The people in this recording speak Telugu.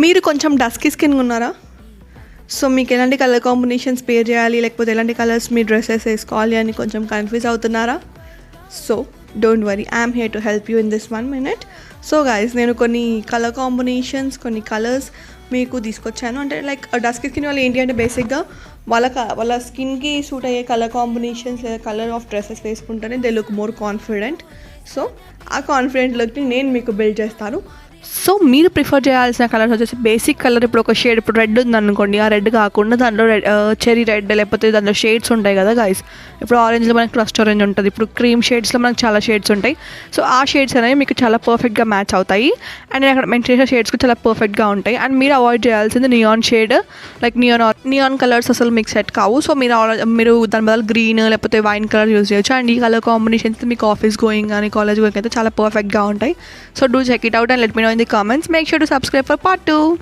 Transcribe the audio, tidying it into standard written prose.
మీరు కొంచెం డస్కీ స్కిన్ ఉన్నారా? సో మీకు ఎలాంటి కలర్ కాంబినేషన్స్ పేర్ చేయాలి, లేకపోతే ఎలాంటి కలర్స్ మీ డ్రెస్సెస్ వేసుకోవాలి అని కొంచెం కన్ఫ్యూజ్ అవుతున్నారా? So don't worry, I'm here to help you in this 1 minute. So guys, నేను కొన్ని కలర్ కాంబినేషన్స్, కొన్ని కలర్స్ మీకు తీసుకొచ్చాను. అంటే లైక్ డస్కీ స్కిన్ వాళ్ళు ఏంటి అంటే బేసిక్గా వాళ్ళ స్కిన్కి సూట్ అయ్యే కలర్ కాంబినేషన్స్ లేదా కలర్ ఆఫ్ డ్రెస్సెస్ వేసుకుంటేనే they look more confident. So ఆ కాన్ఫిడెంట్ లుక్ని నేను మీకు బిల్డ్ చేస్తాను. సో మీరు ప్రిఫర్ చేయాల్సిన కలర్స్ వచ్చేసి బేసిక్ కలర్. ఇప్పుడు ఒక షేడ్, ఇప్పుడు రెడ్ ఉందనుకోండి, ఆ రెడ్ కాకుండా దాంట్లో చెరీ రెడ్, లేకపోతే దాంట్లో షేడ్స్ ఉంటాయి కదా గైస్. ఇప్పుడు ఆరెంజ్లో మనకి క్రస్ట్ ఆరెంజ్ ఉంటుంది, ఇప్పుడు క్రీమ్ షేడ్స్లో మనకు చాలా షేడ్స్ ఉంటాయి. సో ఆ షేడ్స్ అనేవి మీకు చాలా పర్ఫెక్ట్గా మ్యాచ్ అవుతాయి. అండ్ నేను అక్కడ మెన్షన్ చేసిన షేడ్స్కి చాలా పర్ఫెక్ట్గా ఉంటాయి. అండ్ మీరు అవాయిడ్ చేయాల్సింది neon shade, like neon colours అసలు మీకు సెట్ కావు. సో మీరు దాని బదులు గ్రీన్ లేకపోతే వైన్ కలర్ యూజ్ చేయొచ్చు. అండ్ ఈ కలర్ కాంబినేషన్స్ మీకు ఆఫీస్ గోయింగ్ కానీ కాలేజ్ గోయింగ్ అయితే చాలా పర్ఫెక్ట్గా ఉంటాయి. So do check it out and let me know in the comments. Make sure to subscribe for part 2.